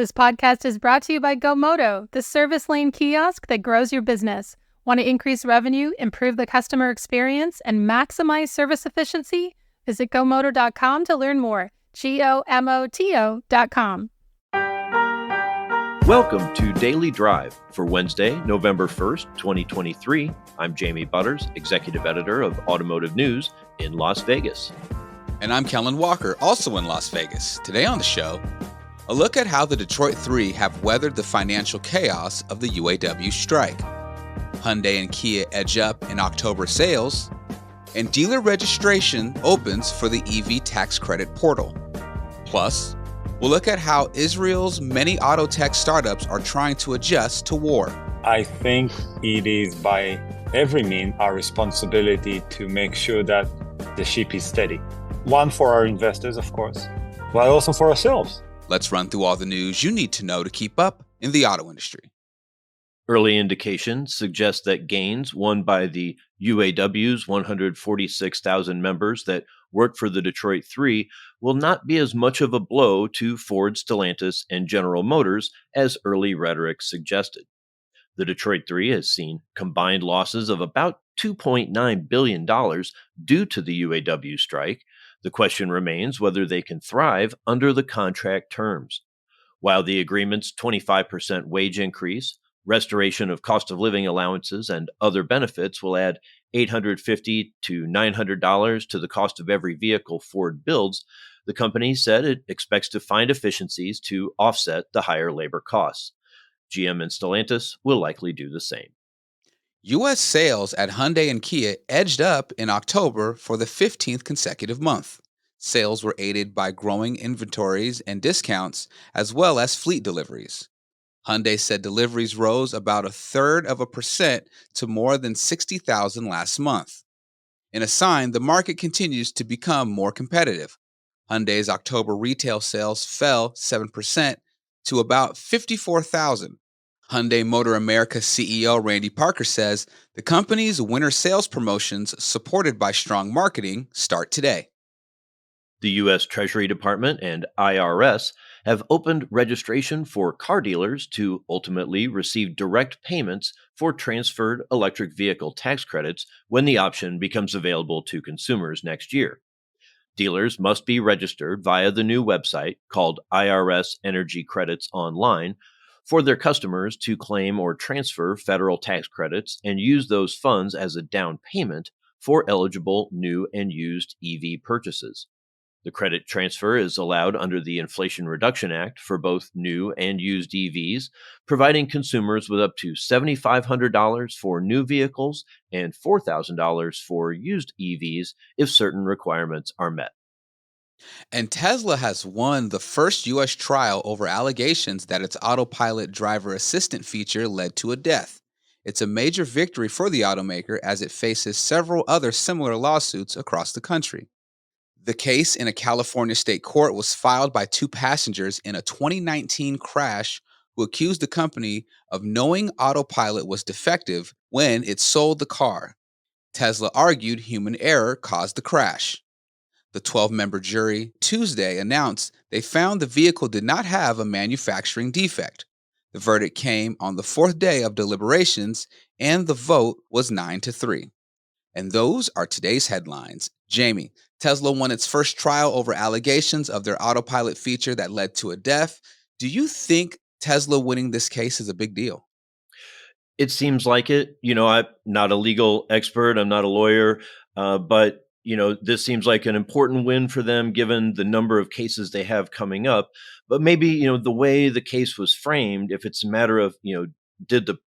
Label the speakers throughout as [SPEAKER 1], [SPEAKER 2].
[SPEAKER 1] This podcast is brought to you by GoMoto, the service lane kiosk that grows your business. Want to increase revenue, improve the customer experience, and maximize service efficiency? Visit GoMoto.com to learn more. GoMoto.com.
[SPEAKER 2] Welcome to Daily Drive for Wednesday, November 1st, 2023. I'm Jamie Butters, Executive Editor of Automotive News in Las Vegas.
[SPEAKER 3] And I'm Kellen Walker, also in Las Vegas. Today on the show, a look at how the Detroit Three have weathered the financial chaos of the UAW strike. Hyundai and Kia edge up in October sales, and dealer registration opens for the EV tax credit portal. Plus, we'll look at how Israel's many auto tech startups are trying to adjust to war.
[SPEAKER 4] I think it is by every means our responsibility to make sure that the ship is steady. One, for our investors, of course, but also for ourselves.
[SPEAKER 3] Let's run through all the news you need to know to keep up in the auto industry.
[SPEAKER 2] Early indications suggest that gains won by the UAW's 146,000 members that work for the Detroit Three will not be as much of a blow to Ford, Stellantis, and General Motors as early rhetoric suggested. The Detroit Three has seen combined losses of about $2.9 billion due to the UAW strike. The question remains whether they can thrive under the contract terms. While the agreement's 25% wage increase, restoration of cost of living allowances, and other benefits will add $850 to $900 to the cost of every vehicle Ford builds, the company said it expects to find efficiencies to offset the higher labor costs. GM and Stellantis will likely do the same.
[SPEAKER 3] U.S. sales at Hyundai and Kia edged up in October for the 15th consecutive month. Sales were aided by growing inventories and discounts, as well as fleet deliveries. Hyundai said deliveries rose about 0.33% to more than 60,000 last month. In a sign the market continues to become more competitive. Hyundai's October retail sales fell 7% to about 54,000. Hyundai Motor America CEO Randy Parker says the company's winter sales promotions, supported by strong marketing, start today.
[SPEAKER 2] The U.S. Treasury Department and IRS have opened registration for car dealers to ultimately receive direct payments for transferred electric vehicle tax credits when the option becomes available to consumers next year. Dealers must be registered via the new website called IRS Energy Credits Online for their customers to claim or transfer federal tax credits and use those funds as a down payment for eligible new and used EV purchases. The credit transfer is allowed under the Inflation Reduction Act for both new and used EVs, providing consumers with up to $7,500 for new vehicles and $4,000 for used EVs if certain requirements are met.
[SPEAKER 3] And Tesla has won the first U.S. trial over allegations that its autopilot driver assistant feature led to a death. It's a major victory for the automaker as it faces several other similar lawsuits across the country. The case in a California state court was filed by two passengers in a 2019 crash who accused the company of knowing autopilot was defective when it sold the car. Tesla argued human error caused the crash. The 12-member jury Tuesday announced they found the vehicle did not have a manufacturing defect. The verdict came on the fourth day of deliberations, and the vote was 9-3. And those are today's headlines. Jamie, Tesla won its first trial over allegations of their autopilot feature that led to a death. Do you think Tesla winning this case is a big deal?
[SPEAKER 2] It seems like it. I'm not a legal expert. I'm not a lawyer, but this seems like an important win for them given the number of cases they have coming up. But maybe, the way the case was framed, if it's a matter of, did the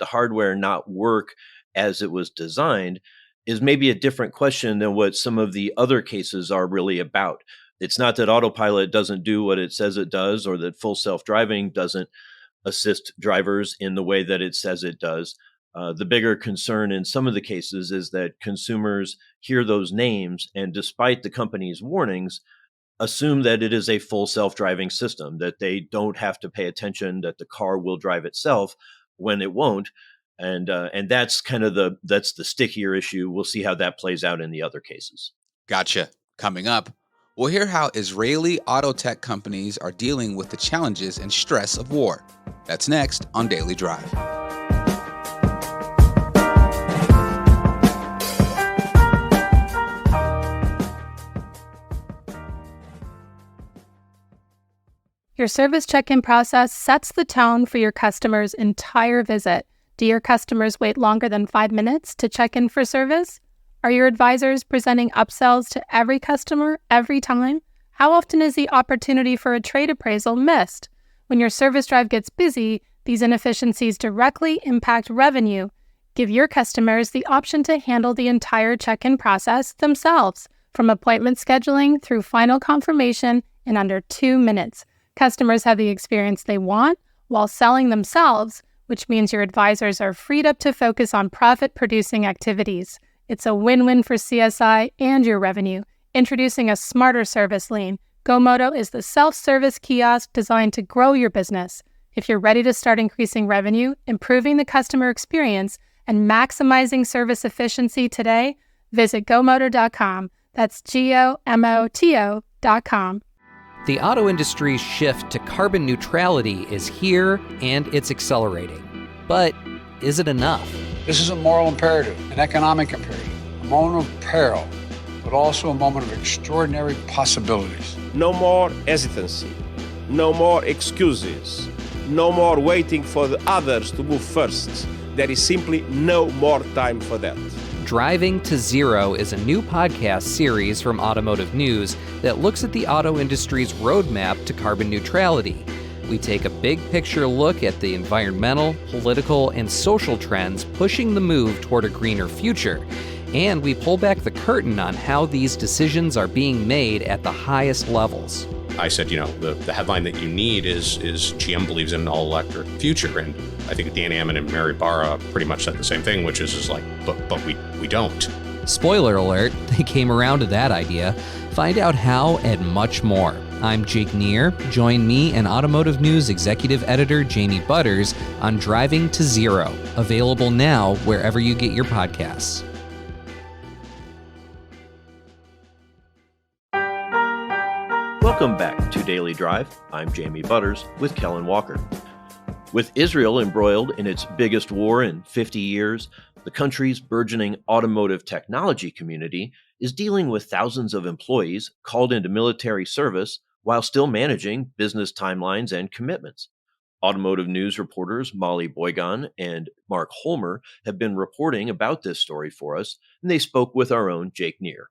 [SPEAKER 2] hardware not work as it was designed, is maybe a different question than what some of the other cases are really about. It's not that autopilot doesn't do what it says it does, or that full self-driving doesn't assist drivers in the way that it says it does. The bigger concern in some of the cases is that consumers hear those names and, despite the company's warnings, assume that it is a full self-driving system, that they don't have to pay attention, that the car will drive itself when it won't. And that's kind of the stickier issue. We'll see how that plays out in the other cases.
[SPEAKER 3] Gotcha. Coming up, We'll hear how Israeli auto tech companies are dealing with the challenges and stress of war. That's next on Daily Drive.
[SPEAKER 1] Your service check-in process sets the tone for your customer's entire visit. Do your customers wait longer than 5 minutes to check in for service? Are your advisors presenting upsells to every customer every time? How often is the opportunity for a trade appraisal missed? When your service drive gets busy, these inefficiencies directly impact revenue. Give your customers the option to handle the entire check-in process themselves, from appointment scheduling through final confirmation in under 2 minutes. Customers have the experience they want while selling themselves, which means your advisors are freed up to focus on profit-producing activities. It's a win-win for CSI and your revenue. Introducing a smarter service lane, GoMoto is the self-service kiosk designed to grow your business. If you're ready to start increasing revenue, improving the customer experience, and maximizing service efficiency today, visit GoMoto.com. That's GOMOTO.com.
[SPEAKER 5] The auto industry's shift to carbon neutrality is here and it's accelerating. But is it enough?
[SPEAKER 6] This is a moral imperative, an economic imperative, a moment of peril, but also a moment of extraordinary possibilities.
[SPEAKER 7] No more hesitancy, no more excuses, no more waiting for the others to move first. There is simply no more time for that.
[SPEAKER 5] Driving to Zero is a new podcast series from Automotive News that looks at the auto industry's roadmap to carbon neutrality. We take a big picture look at the environmental, political, and social trends pushing the move toward a greener future. And we pull back the curtain on how these decisions are being made at the highest levels.
[SPEAKER 8] I said, the headline that you need is GM believes in an all-electric future. And I think Dan Ammon and Mary Barra pretty much said the same thing, which is but we don't.
[SPEAKER 5] Spoiler alert, they came around to that idea. Find out how and much more. I'm Jake Neer. Join me and Automotive News Executive Editor Jamie Butters on Driving to Zero, available now wherever you get your podcasts.
[SPEAKER 2] Welcome back to Daily Drive. I'm Jamie Butters with Kellen Walker. With Israel embroiled in its biggest war in 50 years, the country's burgeoning automotive technology community is dealing with thousands of employees called into military service while still managing business timelines and commitments. Automotive News reporters Molly Boygan and Mark Holmer have been reporting about this story for us, and they spoke with our own Jake Neer.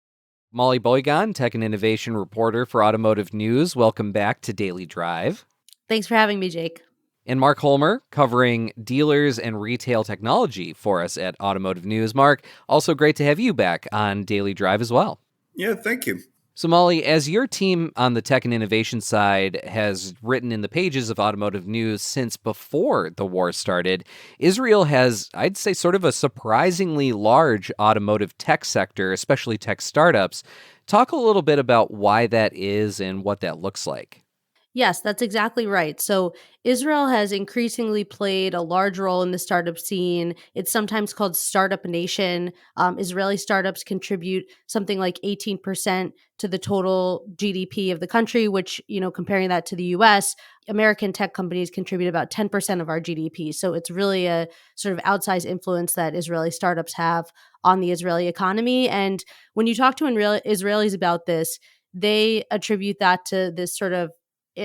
[SPEAKER 5] Molly Boygan, Tech and Innovation reporter for Automotive News. Welcome back to Daily Drive.
[SPEAKER 9] Thanks for having me, Jake.
[SPEAKER 5] And Mark Holmer, covering dealers and retail technology for us at Automotive News. Mark, also great to have you back on Daily Drive as well.
[SPEAKER 10] Yeah, thank you.
[SPEAKER 5] So, Molly, as your team on the tech and innovation side has written in the pages of Automotive News since before the war started, Israel has, I'd say, sort of a surprisingly large automotive tech sector, especially tech startups. Talk a little bit about why that is and what that looks like.
[SPEAKER 9] Yes, that's exactly right. So Israel has increasingly played a large role in the startup scene. It's sometimes called Startup Nation. Israeli startups contribute something like 18% to the total GDP of the country, which, comparing that to the US, American tech companies contribute about 10% of our GDP. So it's really a sort of outsized influence that Israeli startups have on the Israeli economy. And when you talk to Israelis about this, they attribute that to this sort of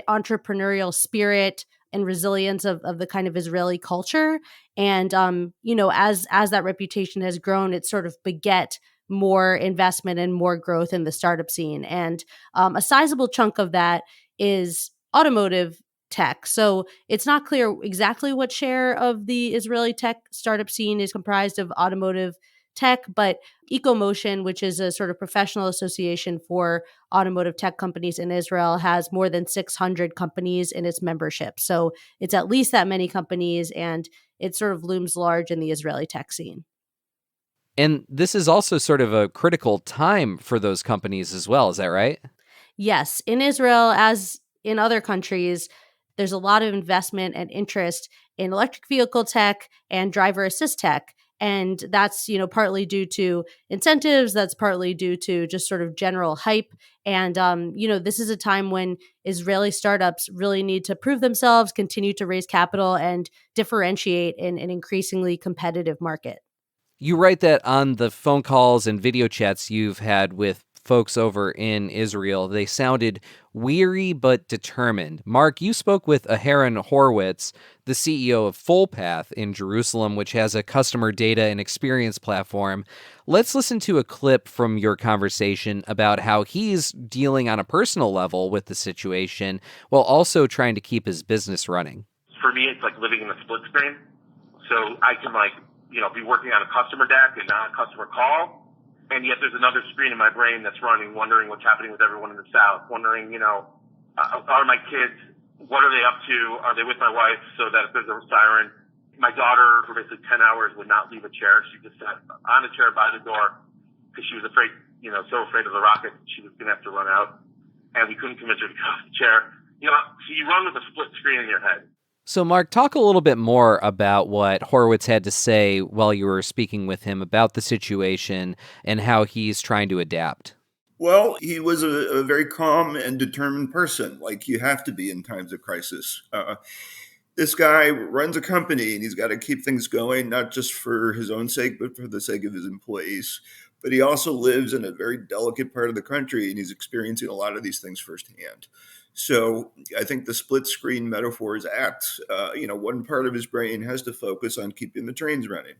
[SPEAKER 9] entrepreneurial spirit and resilience of the kind of Israeli culture. And, as that reputation has grown, it's sort of beget more investment and more growth in the startup scene. And a sizable chunk of that is automotive tech. So it's not clear exactly what share of the Israeli tech startup scene is comprised of automotive tech, but EcoMotion, which is a sort of professional association for automotive tech companies in Israel, has more than 600 companies in its membership. So it's at least that many companies, and it sort of looms large in the Israeli tech scene.
[SPEAKER 5] And this is also sort of a critical time for those companies as well. Is that right?
[SPEAKER 9] Yes. In Israel, as in other countries, there's a lot of investment and interest in electric vehicle tech and driver assist tech. And that's, partly due to incentives. That's partly due to just sort of general hype. And, this is a time when Israeli startups really need to prove themselves, continue to raise capital, and differentiate in an increasingly competitive market.
[SPEAKER 5] You write that on the phone calls and video chats you've had with folks over in Israel, they sounded weary but determined. Mark, you spoke with Aharon Horowitz, the CEO of FullPath in Jerusalem, which has a customer data and experience platform. Let's listen to a clip from your conversation about how he's dealing on a personal level with the situation while also trying to keep his business running.
[SPEAKER 10] For me, it's like living in a split screen. So I can be working on a customer deck and not a customer call. And yet there's another screen in my brain that's running, wondering what's happening with everyone in the South, wondering, are my kids, what are they up to? Are they with my wife so that if there's a siren, my daughter for basically 10 hours would not leave a chair. She just sat on a chair by the door because she was afraid, so afraid of the rocket, she was going to have to run out. And we couldn't convince her to get off the chair. So you run with a split screen in your head.
[SPEAKER 5] So, Mark, talk a little bit more about what Horowitz had to say while you were speaking with him about the situation and how he's trying to adapt.
[SPEAKER 11] Well, he was a very calm and determined person, like you have to be in times of crisis. This guy runs a company and he's got to keep things going, not just for his own sake, but for the sake of his employees. But he also lives in a very delicate part of the country and he's experiencing a lot of these things firsthand. So I think the split screen metaphor is apt. One part of his brain has to focus on keeping the trains running.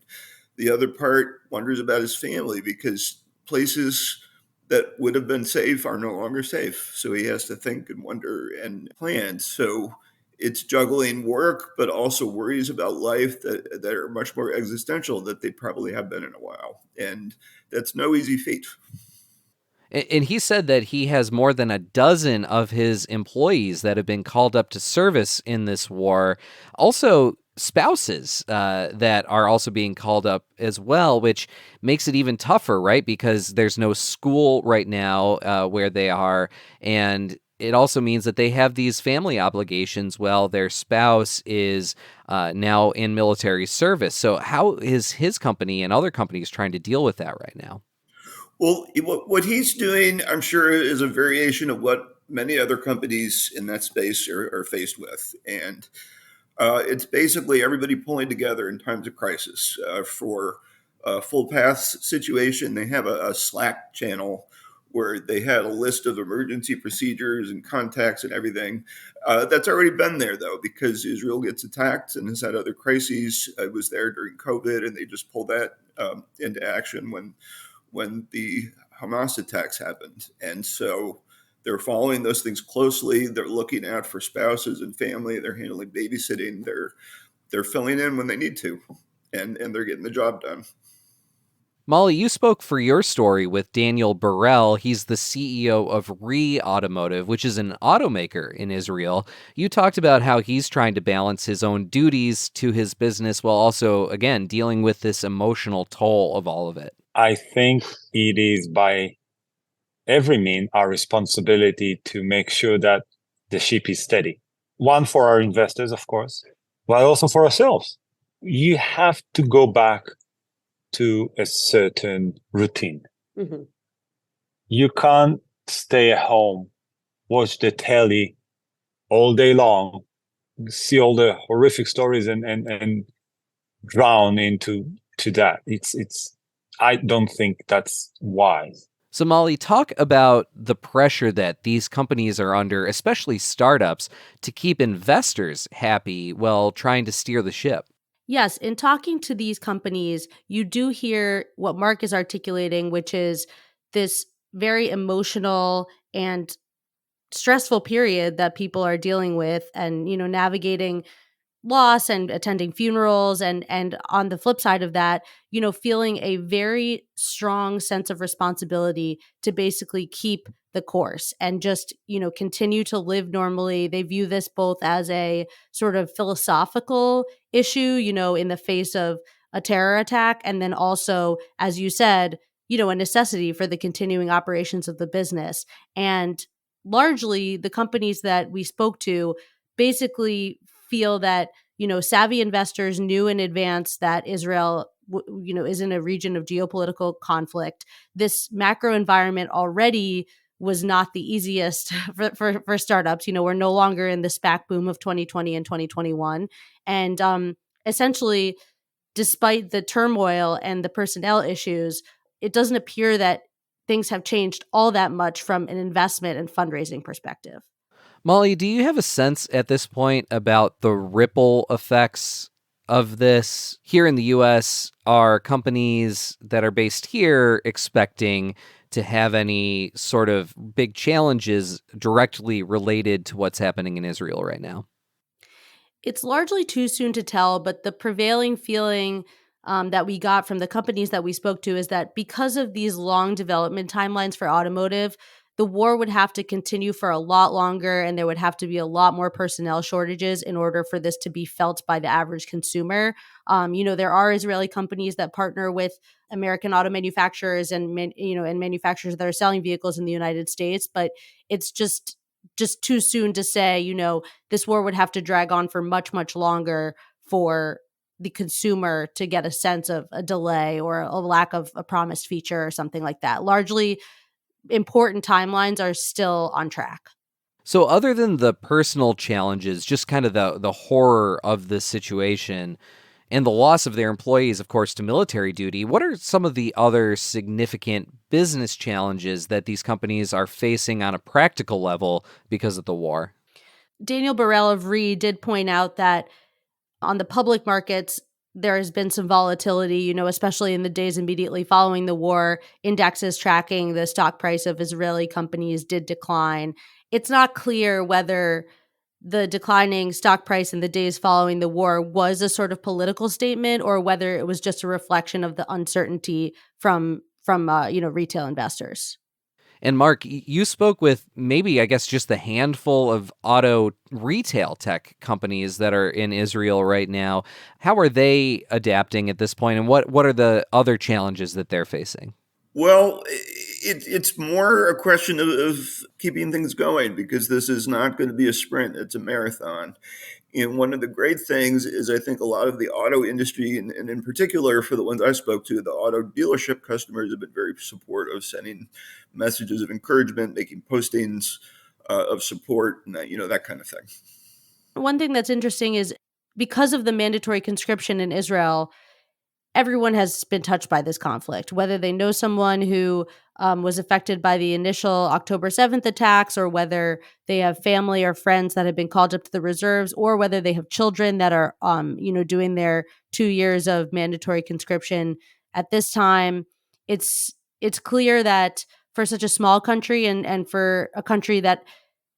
[SPEAKER 11] The other part wonders about his family because places that would have been safe are no longer safe. So he has to think and wonder and plan. So it's juggling work, but also worries about life that are much more existential that they probably have been in a while. And that's no easy feat.
[SPEAKER 5] And he said that he has more than a dozen of his employees that have been called up to service in this war. Also, spouses that are also being called up as well, which makes it even tougher, right? Because there's no school right now where they are. And it also means that they have these family obligations while their spouse is now in military service. So how is his company and other companies trying to deal with that right now?
[SPEAKER 11] Well, what he's doing, I'm sure, is a variation of what many other companies in that space are faced with. And it's basically everybody pulling together in times of crisis. For FullPath's situation, they have a Slack channel where they had a list of emergency procedures and contacts and everything. That's already been there, though, because Israel gets attacked and has had other crises. I was there during COVID, and they just pulled that into action when the Hamas attacks happened. And so they're following those things closely. They're looking out for spouses and family. They're handling babysitting. They're filling in when they need to, and they're getting the job done.
[SPEAKER 5] Molly, you spoke for your story with Daniel Burrell. He's the CEO of Automotive, which is an automaker in Israel. You talked about how he's trying to balance his own duties to his business while also, again, dealing with this emotional toll of all of it.
[SPEAKER 4] I think it is by every mean our responsibility to make sure that the ship is steady. One, for our investors, of course, but also for ourselves. You have to go back to a certain routine. Mm-hmm. You can't stay at home, watch the telly all day long, see all the horrific stories and drown into that. I don't think that's wise.
[SPEAKER 5] So, Molly, talk about the pressure that these companies are under, especially startups, to keep investors happy while trying to steer the ship.
[SPEAKER 9] Yes, in talking to these companies, you do hear what Mark is articulating, which is this very emotional and stressful period that people are dealing with and, navigating loss and attending funerals and on the flip side of that, feeling a very strong sense of responsibility to basically keep the course and just, continue to live normally. They view this both as a sort of philosophical issue, in the face of a terror attack, and then also, as you said, a necessity for the continuing operations of the business. And largely the companies that we spoke to basically feel that, savvy investors knew in advance that Israel is in a region of geopolitical conflict. This macro environment already was not the easiest for startups. We're no longer in the SPAC boom of 2020 and 2021. And essentially, despite the turmoil and the personnel issues, it doesn't appear that things have changed all that much from an investment and fundraising perspective.
[SPEAKER 5] Molly, do you have a sense at this point about the ripple effects of this? Here in the U.S., are companies that are based here expecting to have any sort of big challenges directly related to what's happening in Israel right now?
[SPEAKER 9] It's largely too soon to tell, but the prevailing feeling that we got from the companies that we spoke to is that because of these long development timelines for automotive, the war would have to continue for a lot longer, and there would have to be a lot more personnel shortages in order for this to be felt by the average consumer. There are Israeli companies that partner with American auto manufacturers and manufacturers that are selling vehicles in the United States, but it's just too soon to say, this war would have to drag on for much, much longer for the consumer to get a sense of a delay or a lack of a promised feature or something like that. Largely, important timelines are still on track.
[SPEAKER 5] So other than the personal challenges, just kind of the horror of the situation and the loss of their employees, of course, to military duty, what are some of the other significant business challenges that these companies are facing on a practical level because of the war?
[SPEAKER 9] Daniel Burrell of RE did point out that on the public markets, there has been some volatility, especially in the days immediately following the war. Indexes tracking the stock price of Israeli companies did decline. It's not clear whether the declining stock price in the days following the war was a sort of political statement or whether it was just a reflection of the uncertainty from retail investors.
[SPEAKER 5] And Mark, you spoke with maybe, I guess, just the handful of auto retail tech companies that are in Israel right now. How are they adapting at this point, and what are the other challenges that they're facing?
[SPEAKER 11] Well, it's more a question of keeping things going, because this is not going to be a sprint. It's a marathon. And one of the great things is I think a lot of the auto industry, and in particular for the ones I spoke to, the auto dealership customers have been very supportive, sending messages of encouragement, making postings of support, and that kind of thing.
[SPEAKER 9] One thing that's interesting is because of the mandatory conscription in Israel, everyone has been touched by this conflict, whether they know someone who was affected by the initial October 7th attacks, or whether they have family or friends that have been called up to the reserves, or whether they have children that are, doing their 2 years of mandatory conscription. At this time, it's clear that for such a small country and for a country that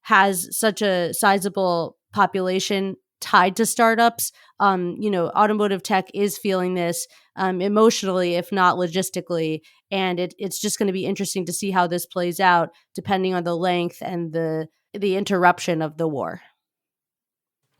[SPEAKER 9] has such a sizable population tied to startups, automotive tech is feeling this emotionally, if not logistically. And it's just going to be interesting to see how this plays out, depending on the length and the interruption of the war.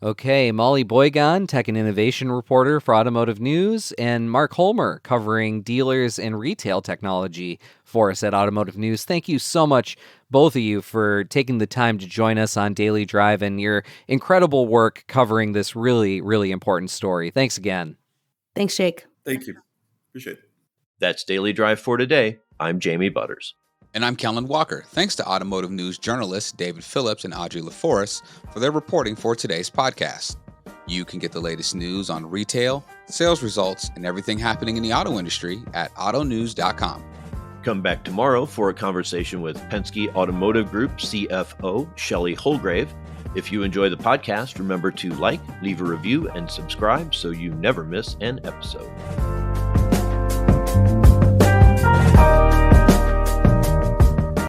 [SPEAKER 5] Okay, Molly Boygan, tech and innovation reporter for Automotive News, and Mark Holmer covering dealers and retail technology for us at Automotive News. Thank you so much, both of you, for taking the time to join us on Daily Drive and your incredible work covering this really, really important story. Thanks again.
[SPEAKER 9] Thanks, Jake.
[SPEAKER 11] Thank you. Appreciate it.
[SPEAKER 2] That's Daily Drive for today. I'm Jamie Butters.
[SPEAKER 3] And I'm Kellen Walker. Thanks to Automotive News journalists David Phillips and Audrey LaForest for their reporting for today's podcast. You can get the latest news on retail, sales results, and everything happening in the auto industry at autonews.com.
[SPEAKER 2] Come back tomorrow for a conversation with Penske Automotive Group CFO Shelley Holgrave. If you enjoy the podcast, remember to like, leave a review, and subscribe so you never miss an episode.